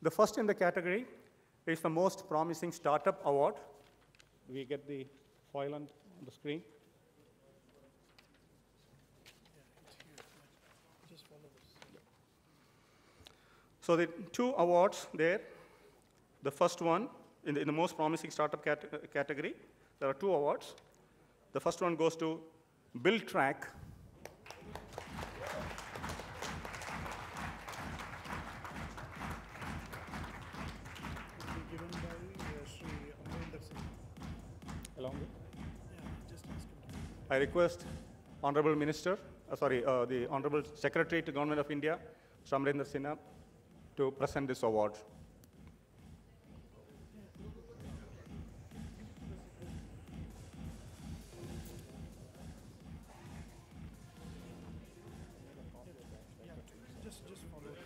The first in the category is the Most Promising Startup Award. We get the foil on the screen. So the two awards there, the first one in the Most Promising Startup category, there are two awards. The first one goes to BuildTrack. Given by Sri Amrinder Singh. Along with? Yeah, just ask him. I request Honorable Minister, the Honorable Secretary to Government of India, Mr. Amrinder Sinha, to present this award. Just follow this.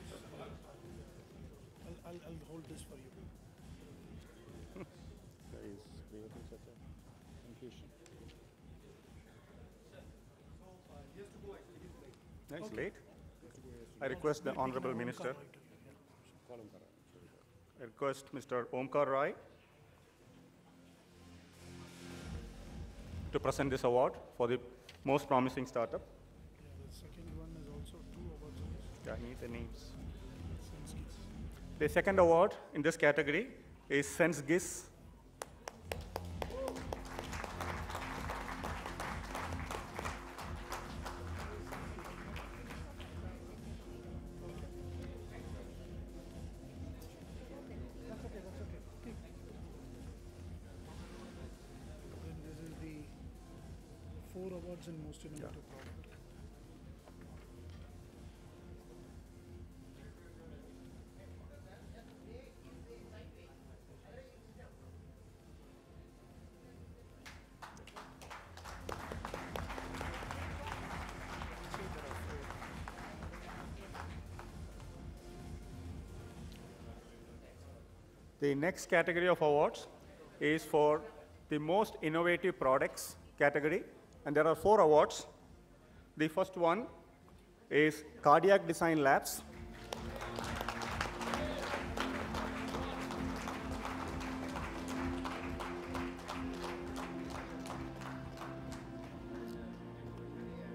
I'll hold this for you. Is creating such a confusion. No, it's late. I request the Honorable Minister. I request Mr. Omkar Rai to present this award for the Most Promising Startup. Yeah, the second one is also two awards. I need the names. SenseGIS. The second award in this category is SenseGIS. Then this is the 4 awards in most innovative product. The next category of awards is for the Most Innovative Products category, and there are 4 awards. The first one is Cardiac Design Labs.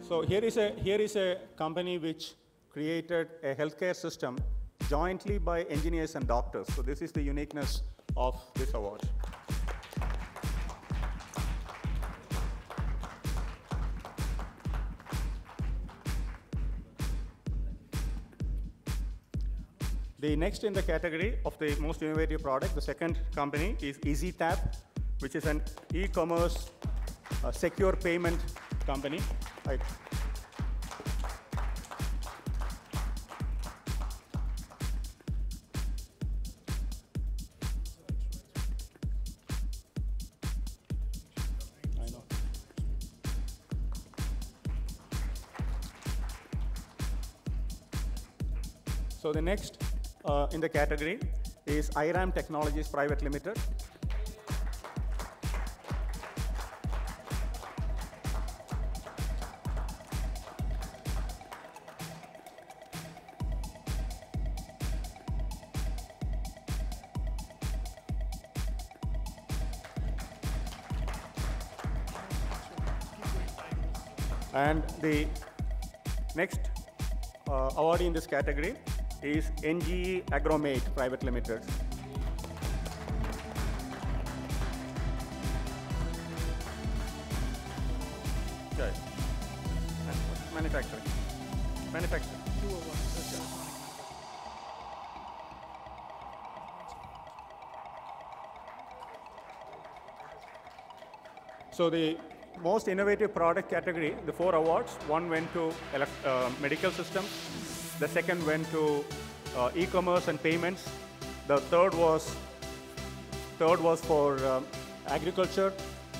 So here is a company which created a healthcare system jointly by engineers and doctors. So this is the uniqueness of this award. The next in the category of the most innovative product, the second company is EasyTap, which is an e-commerce secure payment company. So the next in the category is IRAM Technologies Private Limited. And the next awardee in this category is NGE Agromate Private Limited. Okay. Manufacturing. Manufacturing. 2 awards. So the most innovative product category, the 4 awards, one went to medical systems, the second went to e-commerce and payments, the third was for agriculture,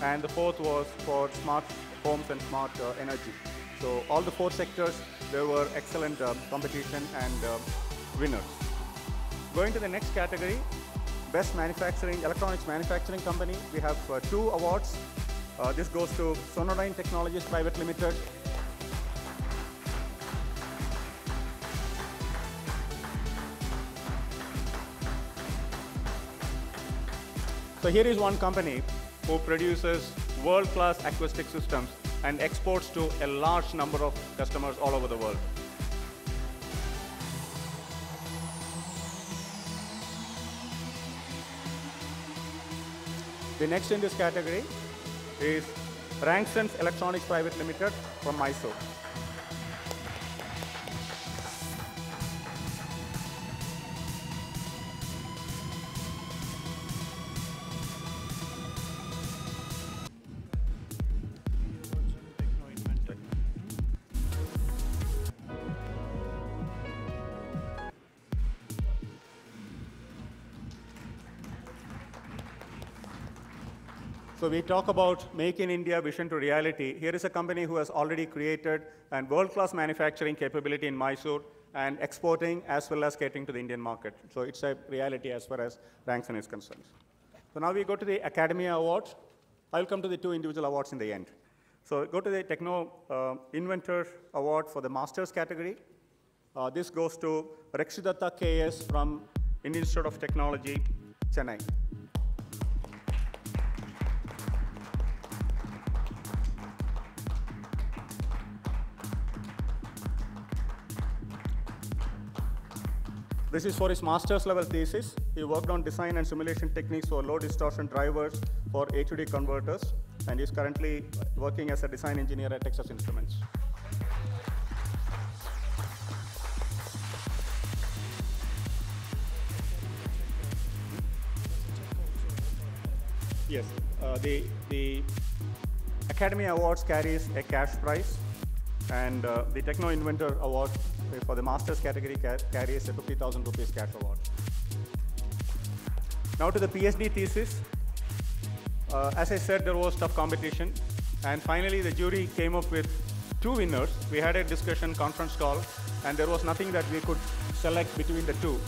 and the fourth was for smart homes and smart energy. So all the 4 sectors, there were excellent competition and winners. Going to the next category, Best Manufacturing, Electronics Manufacturing Company, we have 2 awards. This goes to Sonodyne Technologies Private Limited. So here is one company who produces world-class acoustic systems and exports to a large number of customers all over the world. The next in this category is Rangsen's Electronics Private Limited from Mysore. So we talk about Make in India vision to reality. Here is a company who has already created a world-class manufacturing capability in Mysore and exporting as well as catering to the Indian market. So it's a reality as far as Rangsen is concerned. So now we go to the Academia Awards. I'll come to the two individual awards in the end. So go to the Techno Inventor Award for the Masters category. This goes to Rakshitatta KS from Indian Institute of Technology, Chennai. This is for his master's level thesis. He worked on design and simulation techniques for low distortion drivers for A/D converters, and he's currently working as a design engineer at Texas Instruments. Yes, the Academy Awards carries a cash prize, and the Techno Inventor Award for the Masters category carries a 50,000 rupees cash award. Now to the PhD thesis. As I said, there was tough competition, and finally the jury came up with two winners. We had a discussion conference call, and there was nothing that we could select between the two.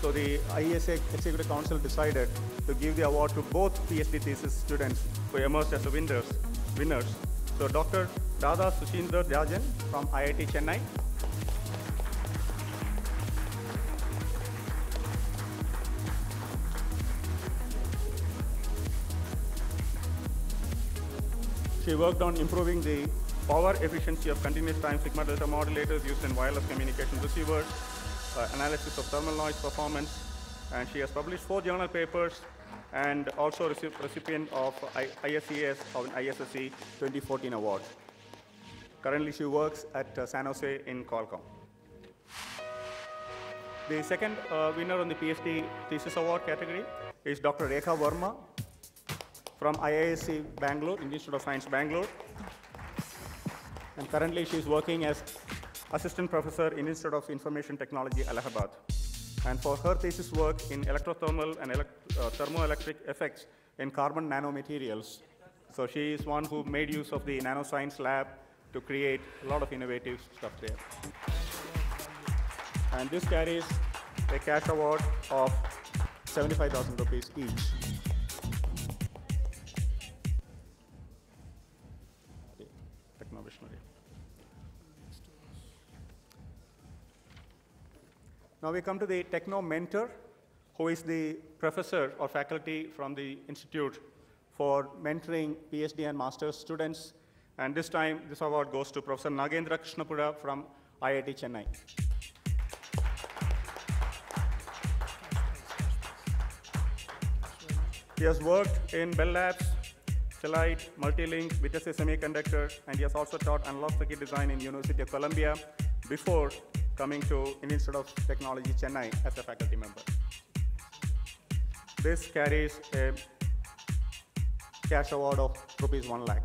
So the IESA Executive Council decided to give the award to both PhD thesis students who emerged as the winners. So Dr. Radha Sushindar Rajan from IIT Chennai. She worked on improving the power efficiency of continuous time sigma delta modulators used in wireless communication receivers, analysis of thermal noise performance, and she has published 4 journal papers and also recipient of ISES or ISSE 2014 award. Currently she works at San Jose in Qualcomm. The second winner on the PhD thesis award category is Dr. Rekha Verma from IISc Bangalore, Indian Institute of Science, Bangalore. And currently she is working as assistant professor in Institute of Information Technology, Allahabad. And for her thesis work in electrothermal and thermoelectric effects in carbon nanomaterials. So she is one who made use of the nanoscience lab to create a lot of innovative stuff there. And this carries a cash award of 75,000 rupees each. Now we come to the Techno Mentor, who is the professor or faculty from the institute for mentoring PhD and master's students. And this time, this award goes to Professor Nagendra Krishnapura from IIT Chennai. He has worked in Bell Labs, Cellite, Multilink, Vitesse Semiconductor, and he has also taught analog circuit design in University of Columbia before coming to Indian Institute of Technology, Chennai as a faculty member. This carries a cash award of rupees 1 lakh.